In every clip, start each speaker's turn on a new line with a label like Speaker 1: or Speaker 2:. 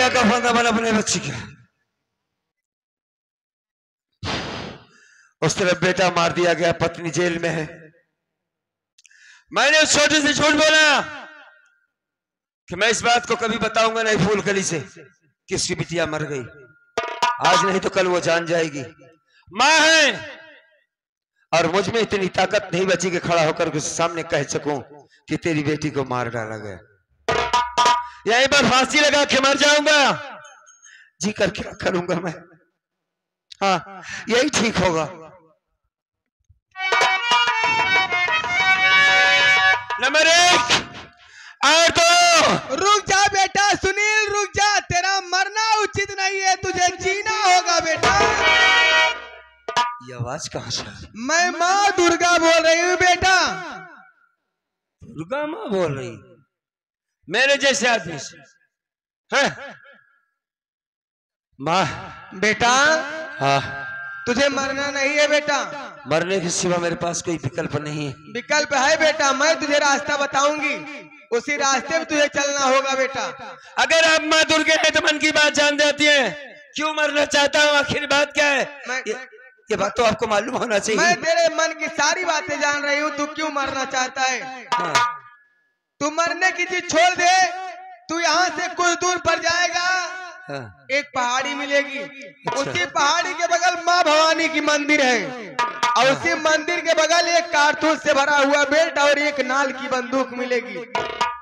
Speaker 1: बेटा का फायदा बना अपने बच्ची का। उस तरफ बेटा मार दिया गया, पत्नी जेल में है। मैंने उस छोटे से झूठ बोला कि मैं इस बात को कभी बताऊंगा नहीं फूलकली से कि उसकी बिटिया मर गई। आज नहीं तो कल वो जान जाएगी। मां है और मुझ में इतनी ताकत नहीं बची कि खड़ा होकर उसके सामने कह सकूं कि तेरी बेटी को मार डाला गया। यहीं पर फांसी लगा के मर जाऊंगा, जी कर क्या करूंगा मैं। हाँ, यही ठीक होगा। नंबर 1 और 2।
Speaker 2: रुक जा बेटा सुनील, रुक जा। तेरा मरना उचित नहीं है, तुझे जीना होगा बेटा।
Speaker 1: ये आवाज कहां से?
Speaker 2: मैं माँ दुर्गा बोल रही हूँ बेटा।
Speaker 1: दुर्गा माँ बोल रही? मेरे जैसे आदमी से है? माँ
Speaker 2: बेटा
Speaker 1: हाँ,
Speaker 2: तुझे मरना नहीं है बेटा।
Speaker 1: मरने के सिवा मेरे पास कोई विकल्प नहीं है।
Speaker 2: विकल्प है बेटा, मैं तुझे रास्ता बताऊंगी, उसी रास्ते में तुझे चलना होगा बेटा।
Speaker 1: अगर आप माँ दुर्गा है तो मन की बात जान जाती है। क्यों मरना चाहता हूँ, आखिर बात क्या है? ये बात तो आपको मालूम होना चाहिए।
Speaker 2: मैं तेरे मन की सारी बातें जान रही हूँ, तू क्यों मरना चाहता है।
Speaker 1: हाँ।
Speaker 2: तू मरने की चीज छोड़ दे। तू यहाँ से कुछ दूर पर जाएगा,
Speaker 1: हाँ।
Speaker 2: एक पहाड़ी मिलेगी।
Speaker 1: अच्छा।
Speaker 2: उसी पहाड़ी के बगल माँ भवानी की मंदिर है और उसी मंदिर के बगल एक कारतूस से भरा हुआ बेल्ट और एक नाल की बंदूक मिलेगी।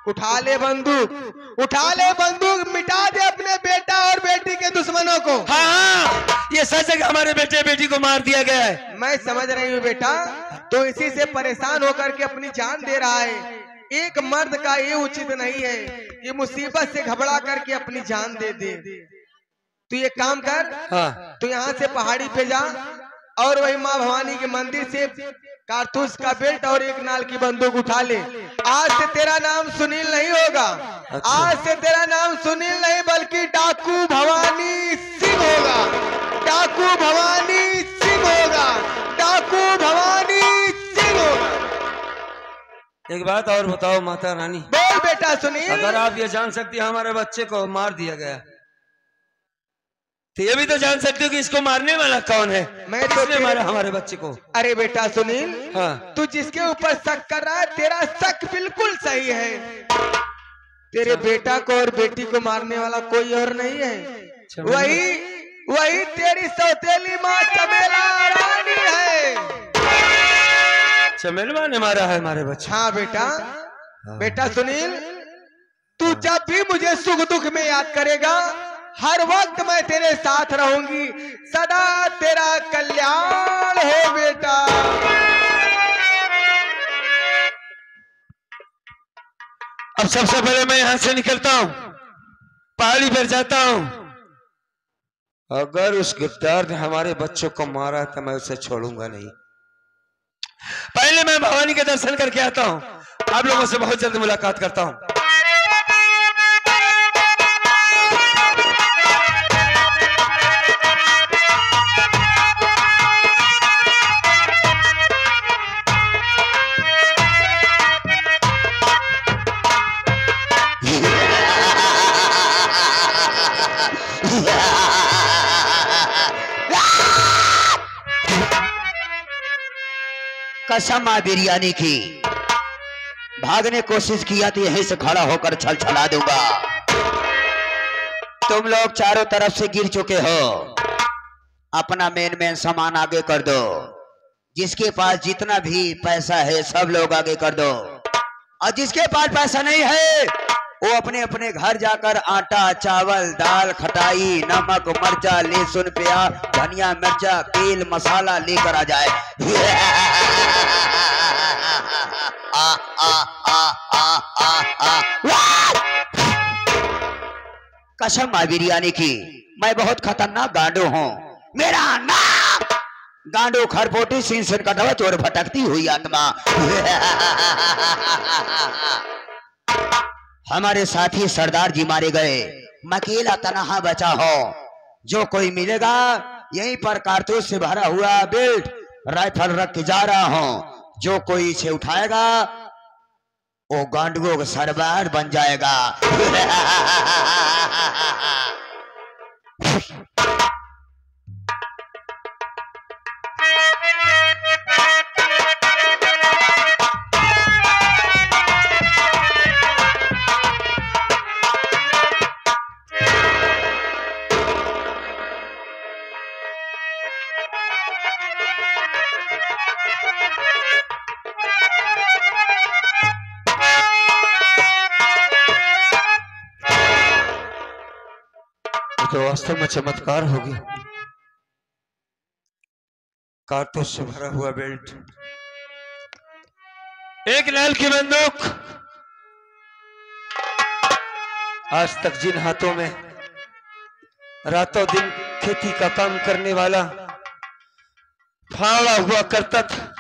Speaker 2: उठा ले बंदूक, उठा ले बंदूक, मिटा दे अपने बेटा और बेटी के दुश्मनों को।
Speaker 1: हाँ, ये सच है कि हमारे बेटे बेटी को मार दिया गया है।
Speaker 2: मैं समझ रही हूँ बेटा, तो इसी से परेशान होकर के अपनी जान दे रहा है। एक मर्द का ये उचित नहीं है कि मुसीबत से घबरा करके अपनी जान दे दे। तू ये काम कर,
Speaker 1: हाँ।
Speaker 2: तू यहाँ से पहाड़ी पे जा और वही माँ भवानी के मंदिर से कारतूस का बेल्ट और एक नाल की बंदूक उठा ले। आज से तेरा नाम सुनील नहीं होगा।
Speaker 1: अच्छा।
Speaker 2: आज से तेरा नाम सुनील नहीं बल्कि डाकू भवानी सिंह होगा। डाकू भवानी सिंह होगा। डाकू भवानी सिंह होगा।
Speaker 1: एक बात और बताओ माता रानी।
Speaker 2: बोल बेटा सुनील।
Speaker 1: अगर आप ये जान सकती हैं हमारे बच्चे को मार दिया गया, तो ये भी तो जान सकते हो कि इसको मारने वाला कौन है।
Speaker 2: मैं तो
Speaker 1: किसने मारा हमारे बच्चे को?
Speaker 2: अरे बेटा सुनील,
Speaker 1: हाँ।
Speaker 2: तू जिसके ऊपर शक कर रहा है, तेरा शक बिल्कुल सही है। तेरे बेटा को और बेटी को मारने वाला कोई और नहीं है, वही तेरी सौतेली माँ चमेला रानी है।
Speaker 1: चमेलवा ने मारा है हमारे बच्चे?
Speaker 2: हाँ बेटा।
Speaker 1: हाँ।
Speaker 2: बेटा सुनील, तू जब भी मुझे सुख दुख में याद करेगा, हर वक्त मैं तेरे साथ रहूंगी। सदा तेरा कल्याण हो बेटा।
Speaker 1: अब सबसे पहले मैं यहां से निकलता हूं, पहाड़ी पर जाता हूं। अगर उस गिरफ्तार ने हमारे बच्चों को मारा तो मैं उसे छोड़ूंगा नहीं। पहले मैं भवानी के दर्शन करके आता हूं। आप लोगों से बहुत जल्द मुलाकात करता हूं।
Speaker 3: कसम मां बिरयानी की, भागने कोशिश किया तो यहीं से खड़ा होकर छल छला दूंगा। तुम लोग चारों तरफ से गिर चुके हो, अपना मेन सामान आगे कर दो। जिसके पास जितना भी पैसा है सब लोग आगे कर दो, और जिसके पास पैसा नहीं है वो अपने अपने घर जाकर आटा चावल दाल खटाई नमक मर्चा लहसुन प्याज धनिया मिर्चा तेल मसाला लेकर आ जाए। आ, आ, आ, आ, आ, आ। कसम मां बिरयानी की, मैं बहुत खतरनाक गांडू हूँ। मेरा नाम गांडू खरपोटी सिंह कटवा चोर भटकती हुई आत्मा। हमारे साथी सरदार जी मारे गए, मैं अकेला तनहा बचा हो। जो कोई मिलेगा यहीं पर कारतूस से भरा हुआ बेल्ट राइफल रख के जा रहा हूं। जो कोई इसे उठाएगा वो गांडगो का सरदार बन जाएगा।
Speaker 1: तो वास्तव में चमत्कार हो गया। कारतूस से भरा हुआ बेल्ट, एक नैल की बंदूक। आज तक जिन हाथों में रातों दिन खेती का काम करने वाला फावड़ा हुआ करता था,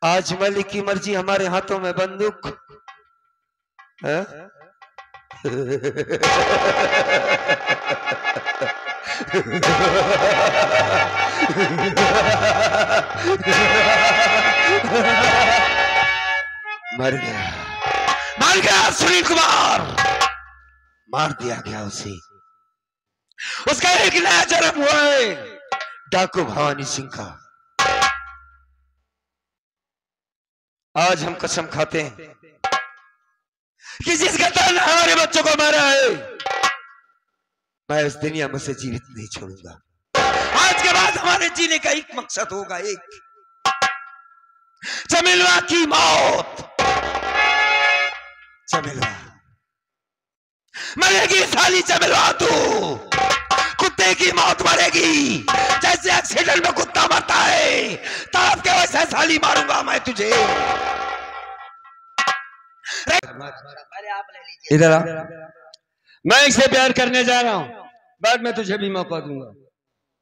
Speaker 1: आज मालिक की मर्जी हमारे हाथों में बंदूक है? मर गया सुनील कुमार, मार दिया गया उसे। उसका एक नया जन्म हुआ है डाकू भवानी सिंह का। आज हम कसम खाते हैं कि जिस गद्दार ने हमारे बच्चों को मारा है, मैं इस दुनिया में से जीवित नहीं छोड़ूंगा। आज के बाद हमारे जीने का एक मकसद होगा, एक चमेलवा की मौत। चमेलवा मरेगी, साली चमेलवा तू कुत्ते की मौत मरेगी। जैसे एक्सीडेंट में कुत्ता मरता है, ताप के वैसे साली मारूंगा मैं तुझे। इधर आ, मैं इसे प्यार करने जा रहा हूं, बाद में तुझे भी मौका दूंगा।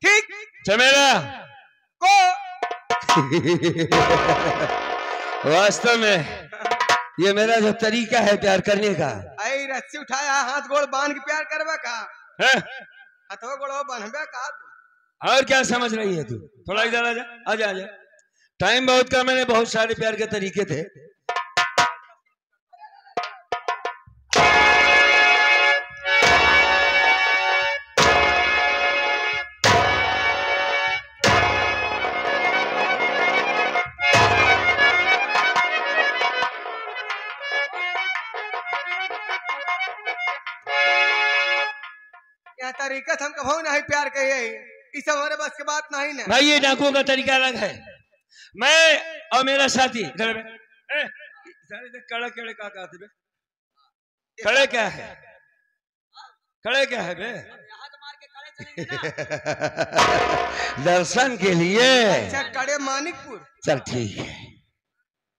Speaker 2: ठीक
Speaker 1: चमेला
Speaker 2: को
Speaker 1: वास्तव में ये मेरा जो तरीका है प्यार करने का।
Speaker 2: आई रस्सी उठाया, हाथ गोड़ बांध के प्यार करवा का
Speaker 1: है?
Speaker 2: हथवा गोड़ बांधबे का।
Speaker 1: और क्या समझ रही है तू? थोड़ा इधर आजा, आजा आजा। टाइम बहुत कम, मैंने बहुत सारे प्यार के तरीके थे।
Speaker 2: यह तरीका हम कभू नहीं प्यार कहिए, इस हमारे बस के बात नहीं ना
Speaker 1: भाई, ये डाकुओं का तरीका अलग है। मैं और मेरा साथी कड़े कड़े का कहते बे? कड़े क्या है? कड़े क्या है बे? दर्शन के लिए।
Speaker 2: अच्छा, कड़े मानिकपुर।
Speaker 1: चल ठीक है,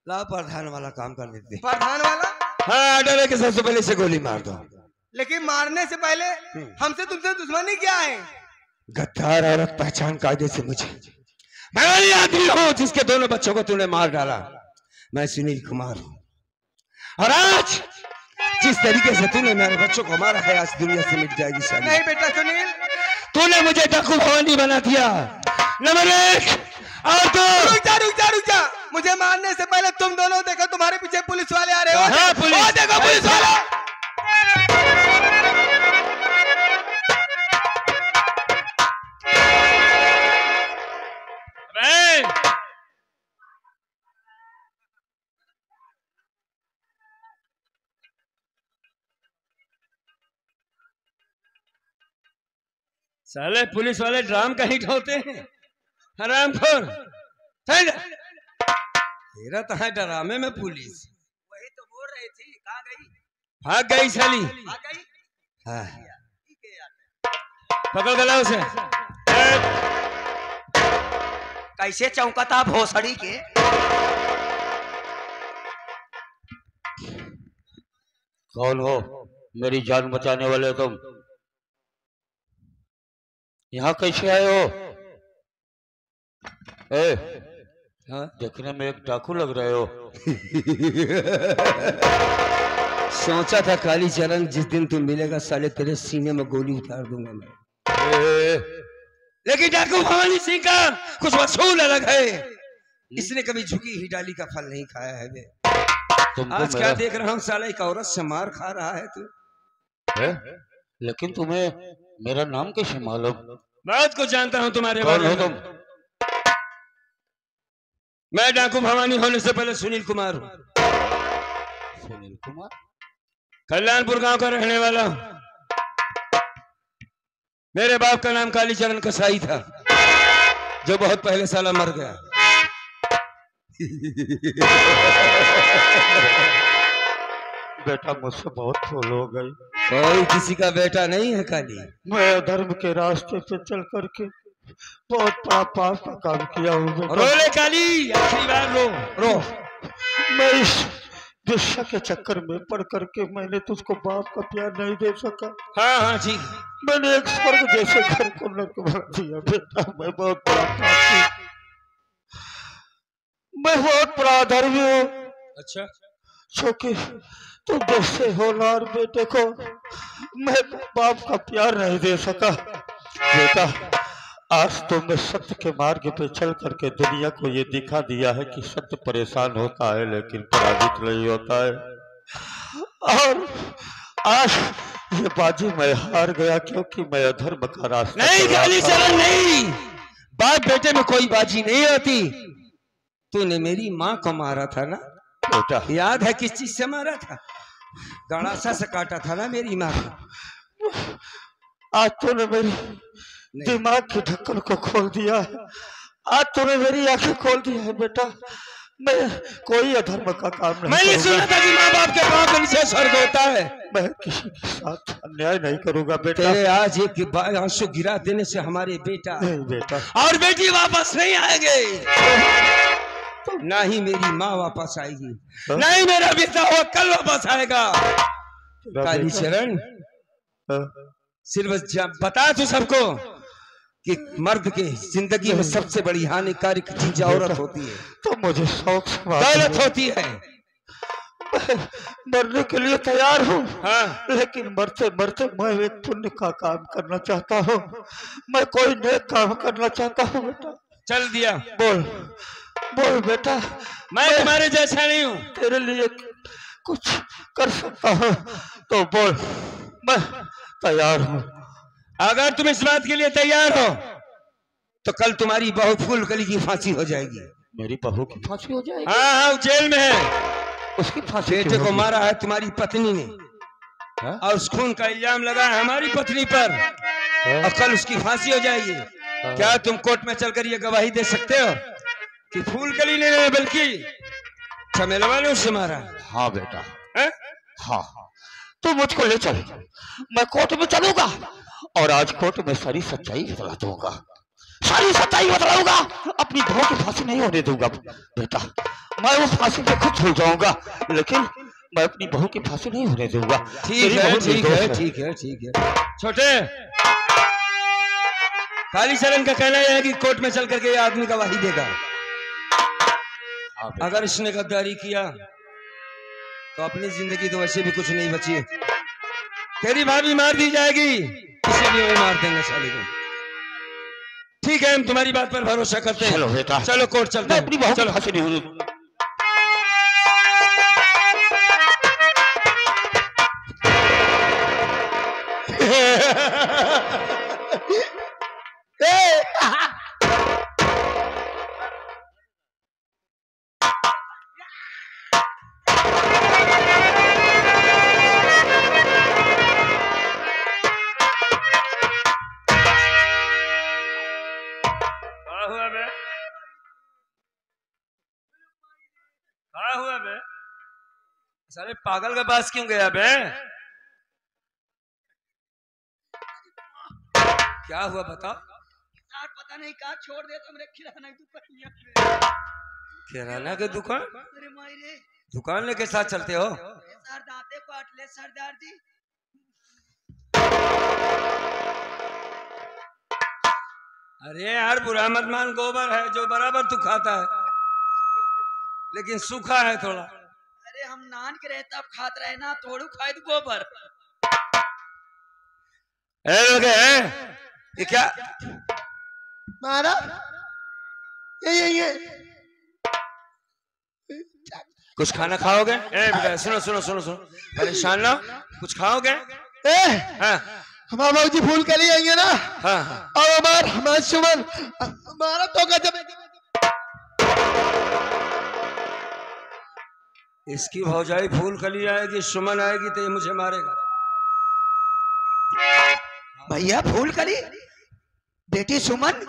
Speaker 1: ला प्रधान वाला काम कर देते।
Speaker 2: प्रधान वाला?
Speaker 1: हाँ, ऑर्डर है कि सबसे पहले से गोली मार दो।
Speaker 2: लेकिन मारने से पहले हमसे तुमसे दुश्मनी क्या है?
Speaker 1: गद्दार औरत पहचान कायदे से मुझे। मैं वही आदमी हूँ जिसके दोनों बच्चों को तूने मार डाला। मैं सुनील कुमार हूँ, और आज जिस तरीके से तूने मेरे बच्चों को मारा है, आज दुनिया से मिट जाएगी साली।
Speaker 2: नहीं बेटा सुनील,
Speaker 1: तूने मुझे डाकू भवानी बना दिया। नंबर एक, और तो
Speaker 2: रुक जा। मुझे मारने से पहले तुम दोनों देखो, तुम्हारे पीछे पुलिस वाले आ रहे हो।
Speaker 1: हाँ, पुलिस।
Speaker 2: देखो पुलिस वाला।
Speaker 1: साले पुलिस वाले ड्राम कहीं ढोते हैं, हरामखोर। तेरा तो है ड्रामे में पुलिस।
Speaker 2: वही तो बोल रही थी, कहाँ गई?
Speaker 1: भाग गई साली।
Speaker 2: भाग गई?
Speaker 1: हाँ,
Speaker 2: ठीक है यार।
Speaker 1: पकड़ गला उसे।
Speaker 3: कैसे चौंकता भोसड़ी के।
Speaker 4: कौन हो? मेरी जान बचाने वाले तुम यहाँ कैसे आए हो? ए,
Speaker 1: हाँ?
Speaker 4: देखने में एक डाकू लग रहे हो।
Speaker 1: सोचा था काली चरण, जिस दिन तुम मिलेगा साले तेरे सीने में गोली उतार दूंगा मैं। लेकिन डाकू भवानी सिंह का कुछ वसूल अलग है। इसने कभी झुकी ही डाली का फल नहीं खाया है बे।
Speaker 4: तुमको
Speaker 1: आज क्या
Speaker 4: मेरा
Speaker 1: देख रहा हूँ साला, एक औरत से मार खा रहा है तू।
Speaker 4: है? लेकिन तुम्हें मेरा नाम कैसे मालूम?
Speaker 1: बहुत कुछ जानता हूँ तुम्हारे
Speaker 4: कौन
Speaker 1: बारे
Speaker 4: हो
Speaker 1: में।
Speaker 4: तुम?
Speaker 1: मैं डाकू भवानी होने से पहले सुनील कुमार हूँ।
Speaker 4: सुनील कुमार?
Speaker 1: कल्याणपुर गांव का रहने वाला हूँ। मेरे बाप का नाम कालीचरण कसाई था, जो बहुत पहले साला मर गया।
Speaker 4: बेटा मुझसे बहुत भूल हो गई।
Speaker 1: कोई किसी का बेटा नहीं है काली।
Speaker 4: मैं अधर्म के रास्ते पे चल करके बहुत बड़ा पाप का काम किया हूँ बेटा।
Speaker 1: रो ले काली, आखिरी बार रो रो।
Speaker 4: मैं इस दुष्य के चक्कर में पड़ करके मैंने तुझको बाप का प्यार नहीं दे सका।
Speaker 1: हाँ हाँ ठीक।
Speaker 4: मैंने एक स्वर्ग जैसे घर को नर्क बना दिया बेटा। मैं बहुत बड़ा पापी, मैं बहुत बड़ा अधर्मी हूँ।
Speaker 1: अच्छा,
Speaker 4: क्योंकि तुम जैसे होनहार बेटे को मैं बाप का प्यार नहीं दे सका बेटा। आज तुमने सत्य के मार्ग पे चल करके दुनिया को ये दिखा दिया है कि सत्य परेशान होता है लेकिन पराजित नहीं होता है। और आज ये बाजी मैं हार गया क्योंकि मैं अधर्म का रास्ता
Speaker 1: नहीं
Speaker 4: चल रहा
Speaker 1: काली
Speaker 4: था।
Speaker 1: चरण नहीं, बाप बेटे में कोई बाजी नहीं होती। तूने मेरी माँ को मारा था ना,
Speaker 4: बेटा
Speaker 1: याद है किस चीज से मारा था? गड़ासा से काटा था ना मेरी माँ को।
Speaker 4: आज तूने मेरी दिमाग के ढक्कन को खोल दिया है। आज तूने मेरी आंखें खोल दी है बेटा। मैं कोई अधर्म का काम नहीं
Speaker 1: मैंने
Speaker 4: करूंगा।
Speaker 1: सुना था कि माँ बाप के पाँव के नीचे स्वर्ग होता है।
Speaker 4: मैं किसी के साथ अन्याय नहीं करूंगा बेटा।
Speaker 1: तेरे आज एक आंसू गिरा देने से हमारे बेटा
Speaker 4: नहीं बेटा,
Speaker 1: और बेटी वापस नहीं आएंगे, ना ही मेरी माँ वापस आएगी, ना ही मेरा बेटा हुआ कल वापस आएगा।
Speaker 4: तेरा
Speaker 1: काली
Speaker 4: बेटा-
Speaker 1: चरण
Speaker 4: हाँ,
Speaker 1: सिर्फ बता तू सबको कि मर्द के जिंदगी में सबसे बड़ी हानिकारक चीज औरत होती है,
Speaker 4: तो मुझे शौक से बात
Speaker 1: दौलत
Speaker 4: है।
Speaker 1: होती है।
Speaker 4: मैं मरने के लिए तैयार हूँ,
Speaker 1: हाँ
Speaker 4: लेकिन मरते मरते मैं एक पुण्य का काम करना चाहता हूँ। मैं कोई नेक काम करना चाहता हूँ बेटा।
Speaker 1: चल दिया।
Speaker 4: बोल बोल बेटा,
Speaker 1: मैं तुम्हारे जैसा नहीं हूँ।
Speaker 4: तेरे लिए कुछ कर सकता हूँ तो बोल, मैं तैयार हूँ।
Speaker 1: अगर तुम इस बात के लिए तैयार हो तो कल तुम्हारी बहू फूलकली की फांसी हो जाएगी।
Speaker 4: मेरी बहू की फांसी हो जाएगी?
Speaker 1: हाँ हाँ, वो जेल में है।
Speaker 4: उसकी फांसी
Speaker 1: बेटे
Speaker 4: क्यों
Speaker 1: को
Speaker 4: होगी?
Speaker 1: मारा है तुम्हारी पत्नी ने,
Speaker 4: हाँ?
Speaker 1: और उस खून का इल्जाम लगा है हमारी पत्नी पर,
Speaker 4: हाँ?
Speaker 1: और कल उसकी फांसी हो जाएगी। क्या तुम कोर्ट में चलकर ये गवाही दे सकते हो कि फूलकली ने नहीं बल्कि चमेलवा ने उसे मारा?
Speaker 4: हाँ बेटा,
Speaker 1: है?
Speaker 4: हाँ। तू मुझको ले चल, मैं कोर्ट में चलूंगा और आज कोर्ट में सारी सच्चाई बतला दूंगा। सारी सच्चाई बतलाऊंगा, अपनी बहू की फांसी नहीं होने दूंगा बेटा। मैं उस फांसी पे खुद झूल जाऊंगा, लेकिन मैं अपनी बहू की फांसी नहीं होने दूंगा।
Speaker 1: ठीक
Speaker 4: मेरी
Speaker 1: है
Speaker 4: बहू
Speaker 1: ठीक
Speaker 4: निर्दोष
Speaker 1: है ठीक है ठीक है। छोटे, कालीचरण का कहना यह है कि कोर्ट में चल करके ये आदमी गवाही देगा।
Speaker 4: हाँ बेटा।
Speaker 1: अगर इसने गद्दारी किया तो अपनी जिंदगी तो वैसे भी कुछ नहीं बची है। तेरी भाभी मार दी जाएगी, इसीलिए वो मार देंगे साले को। ठीक है, हम तुम्हारी बात पर भरोसा करते हैं।
Speaker 4: चलो बेटा,
Speaker 1: चलो कोर्ट चलते
Speaker 4: मैं
Speaker 1: हैं।
Speaker 4: अपनी बहू की
Speaker 1: चलो।
Speaker 4: फांसी नहीं होने दूंगा।
Speaker 1: क्या हुआ बे? क्या हुआ बे? साले पागल के पास क्यों गया बे? क्या हुआ बता?
Speaker 5: पता नहीं कहा छोड़ दे तो मेरे किराना की दुकान।
Speaker 1: किराना की दुकान?
Speaker 5: अरे मायरे,
Speaker 1: दुकान लेके साथ चलते हो?
Speaker 5: सर दांते काट ले सरदार जी।
Speaker 1: अरे यार बुरा मत मान, गोबर है जो बराबर तू खाता है, लेकिन सूखा है थोड़ा।
Speaker 5: अरे हम नान के रहे तब खात रहे ना, थोड़ू खाए तो गोबर।
Speaker 1: ये क्या?
Speaker 2: मारा ये
Speaker 1: कुछ खाना खाओगे? बेटा सुनो सुनो सुनो सुनो, परेशान ना, कुछ खाओगे? हाँ
Speaker 2: हमारे बाबूजी फूल के लिए आएंगे ना।
Speaker 1: हाँ हाँ।
Speaker 2: और हमारा सुमन हमारा तो गजब है।
Speaker 1: इसकी भौजाई फूल कली आएगी, सुमन आएगी तो ये मुझे मारेगा।
Speaker 3: भैया फूल कली, बेटी सुमन।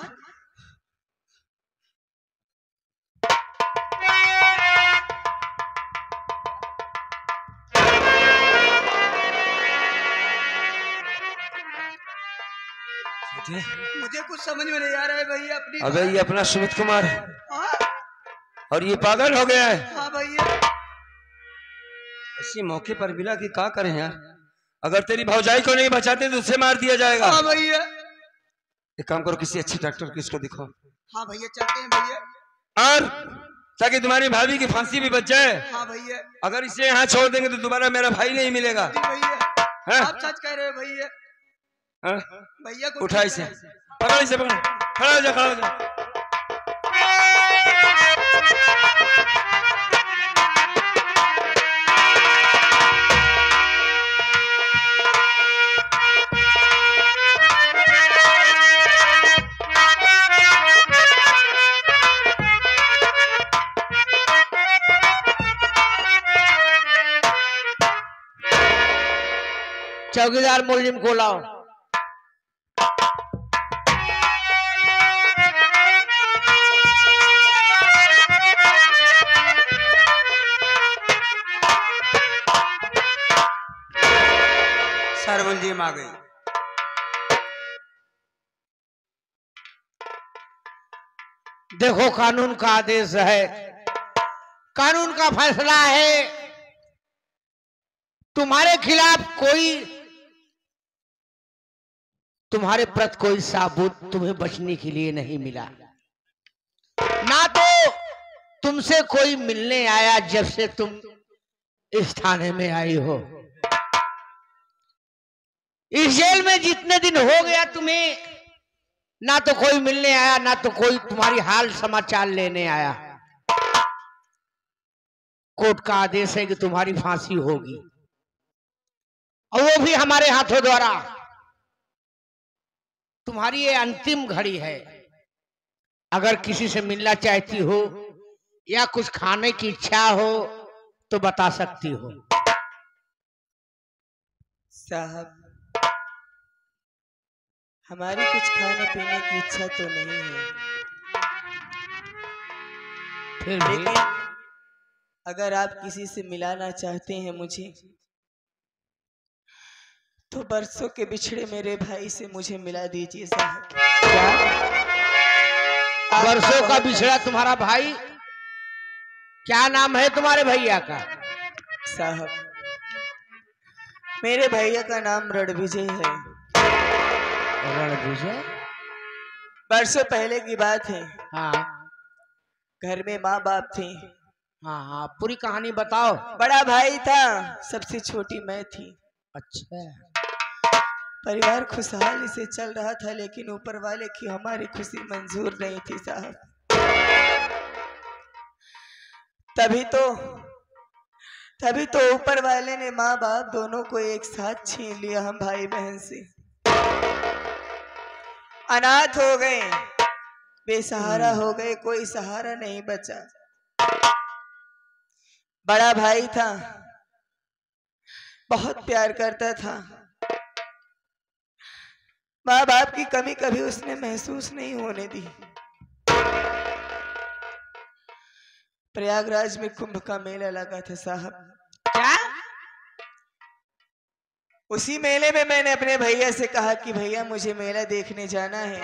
Speaker 5: मुझे कुछ समझ में नहीं आ रहा है भैया। अपनी
Speaker 1: अबे ये अपना सुमित कुमार है
Speaker 5: हाँ
Speaker 1: और ये पागल हो गया है।
Speaker 5: हाँ भैया।
Speaker 1: इसी मौके पर मिला कि क्या करें यार, अगर तेरी भौजाई को नहीं बचाते तो उसे मार दिया जाएगा।
Speaker 5: हाँ भैया।
Speaker 1: एक काम करो, किसी अच्छे डॉक्टर को इसको दिखाओ।
Speaker 5: हाँ भैया चलते हैं भैया।
Speaker 1: और ताकि तुम्हारी भाभी की फांसी भी बच जाए।
Speaker 5: हाँ भैया।
Speaker 1: अगर इसे यहाँ छोड़ देंगे तो दोबारा मेरा भाई नहीं मिलेगा।
Speaker 5: जी भैया
Speaker 1: हाँ?
Speaker 5: आप सच कह रहे हो भैया।
Speaker 1: हाँ?
Speaker 5: भैया को
Speaker 1: उठा इसे, पकड़ इसे, पकड़, खड़ा हो जा, खड़ा हो जा।
Speaker 3: चौकीदार मुलजिम को लाओ।
Speaker 1: सर मुलजिम आ गई।
Speaker 3: देखो कानून का आदेश है, कानून का फैसला है, तुम्हारे खिलाफ कोई, तुम्हारे प्रति कोई सबूत तुम्हें बचने के लिए नहीं मिला। ना तो तुमसे कोई मिलने आया जब से तुम इस थाने में आई हो। इस जेल में जितने दिन हो गया तुम्हें, ना तो कोई मिलने आया, ना तो कोई तुम्हारी हाल समाचार लेने आया। कोर्ट का आदेश है कि तुम्हारी फांसी होगी, और वो भी हमारे हाथों द्वारा। तुम्हारी ये अंतिम घड़ी है। अगर किसी से मिलना चाहती हो या कुछ खाने की इच्छा हो तो बता सकती हो।
Speaker 6: साहब हमारी कुछ खाने पीने की इच्छा तो नहीं है,
Speaker 3: फिर भी
Speaker 6: लेकिन अगर आप किसी से मिलाना चाहते हैं मुझे, तो बरसों के बिछड़े मेरे भाई से मुझे मिला दीजिए साहब।
Speaker 3: वर्षों का बिछड़ा तुम्हारा भाई? क्या नाम है तुम्हारे भैया का?
Speaker 6: साहब मेरे भैया का नाम रणविजय है।
Speaker 3: रणविजय?
Speaker 6: बरसों पहले की बात है।
Speaker 3: हाँ
Speaker 6: घर में माँ बाप थे।
Speaker 3: हाँ हाँ, पूरी कहानी बताओ।
Speaker 6: बड़ा भाई था, सबसे छोटी मैं थी।
Speaker 3: अच्छा,
Speaker 6: परिवार खुशहाली से चल रहा था, लेकिन ऊपर वाले की हमारी खुशी मंजूर नहीं थी साहब। तभी तो ऊपर वाले ने माँ बाप दोनों को एक साथ छीन लिया। हम भाई बहन से अनाथ हो गए, बेसहारा हो गए, कोई सहारा नहीं बचा। बड़ा भाई था, बहुत प्यार करता था। माँ बाप की कमी कभी उसने महसूस नहीं होने दी। प्रयागराज में कुंभ का मेला लगा था साहब।
Speaker 3: क्या?
Speaker 6: उसी मेले में मैंने अपने भैया से कहा कि भैया मुझे मेला देखने जाना है।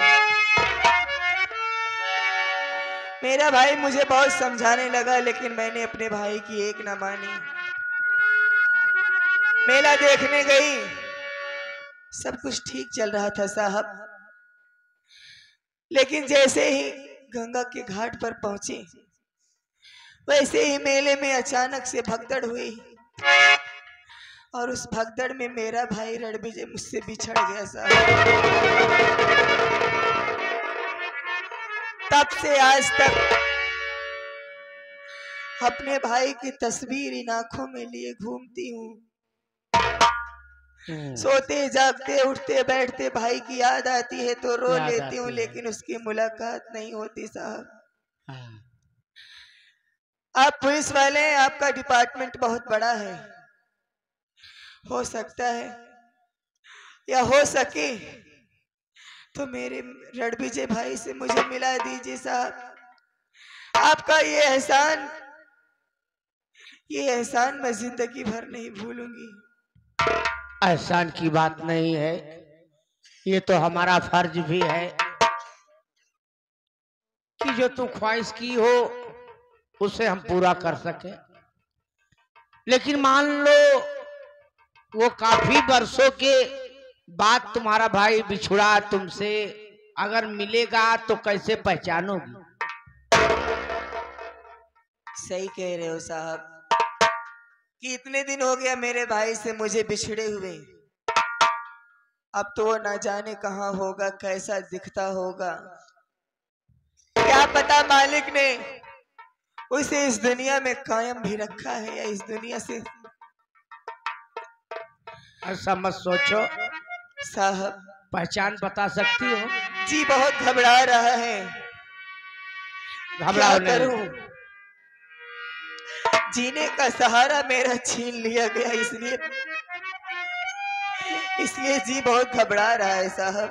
Speaker 6: मेरा भाई मुझे बहुत समझाने लगा, लेकिन मैंने अपने भाई की एक न मानी। मेला देखने गई, सब कुछ ठीक चल रहा था साहब, लेकिन जैसे ही गंगा के घाट पर पहुंचे, वैसे ही मेले में अचानक से भगदड़ हुई, और उस भगदड़ में मेरा भाई रणविजय मुझसे बिछड़ गया साहब। तब से आज तक अपने भाई की तस्वीर इन आंखों में लिए घूमती हूँ। सोते जागते उठते बैठते भाई की याद आती है तो रो लेती हूँ, लेकिन उसकी मुलाकात नहीं होती। साहब आप पुलिस वाले हैं, आपका डिपार्टमेंट बहुत बड़ा है, हो सकता है या हो सके तो मेरे रणविजय भाई से मुझे मिला दीजिए साहब। आपका ये एहसान मैं जिंदगी भर नहीं भूलूंगी।
Speaker 7: एहसान की बात नहीं है, ये तो हमारा फर्ज भी है कि जो तू ख्वाहिश की हो उसे हम पूरा कर सके। लेकिन मान लो वो काफी वर्षों के बाद तुम्हारा भाई बिछुड़ा तुमसे, अगर मिलेगा तो कैसे पहचानोगी?
Speaker 6: सही कह रहे हो साहब कि इतने दिन हो गया मेरे भाई से मुझे बिछड़े हुए। अब तो वो ना जाने कहाँ होगा, कैसा दिखता होगा, क्या पता मालिक ने उसे इस दुनिया में कायम भी रखा है या इस दुनिया से।
Speaker 7: ऐसा मत सोचो
Speaker 6: साहब
Speaker 7: पहचान बता सकती हो?
Speaker 6: जी बहुत घबरा रहा है,
Speaker 7: घबराओ
Speaker 6: क्या
Speaker 7: नहीं।
Speaker 6: करूं? जीने का सहारा मेरा छीन लिया गया, इसलिए जी बहुत घबरा रहा है साहब।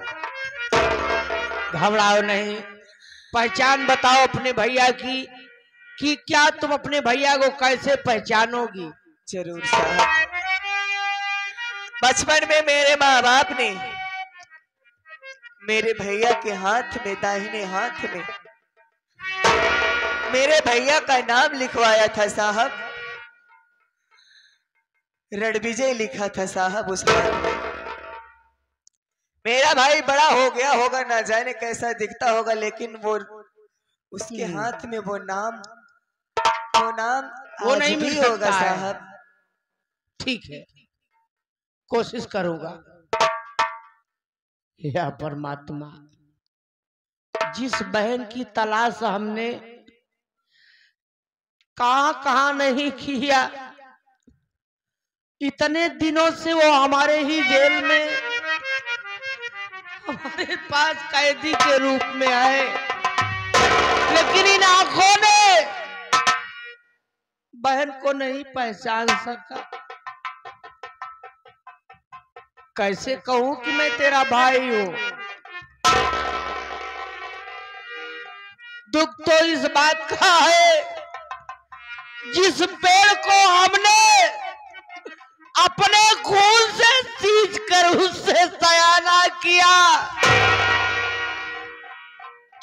Speaker 7: घबराओ नहीं, पहचान बताओ अपने भैया की कि क्या तुम अपने भैया को कैसे पहचानोगी?
Speaker 6: जरूर साहब। बचपन में मेरे माँ बाप ने मेरे भैया के हाथ में, दाहिने हाथ में मेरे भैया का नाम लिखवाया था साहब, रणविजय लिखा था साहब उस हाथ में। मेरा भाई बड़ा हो गया होगा, ना जाने कैसा दिखता होगा, लेकिन वो उसके हाथ में वो नाम
Speaker 7: वो
Speaker 6: आज
Speaker 7: नहीं
Speaker 6: भी
Speaker 7: मिल
Speaker 6: होगा
Speaker 7: सकता है।
Speaker 6: साहब।
Speaker 7: ठीक है, कोशिश करूंगा। या परमात्मा, जिस बहन की तलाश हमने कहां नहीं किया, इतने दिनों से वो हमारे ही जेल में हमारे पास कैदी के रूप में आए, लेकिन इन आंखों ने बहन को नहीं पहचान सका। कैसे कहूं कि मैं तेरा भाई हूं? दुख तो इस बात का है, जिस पेड़ को हमने अपने खून से सींच कर उससे सयाना किया,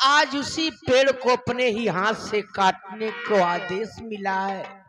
Speaker 7: आज उसी पेड़ को अपने ही हाथ से काटने को आदेश मिला है।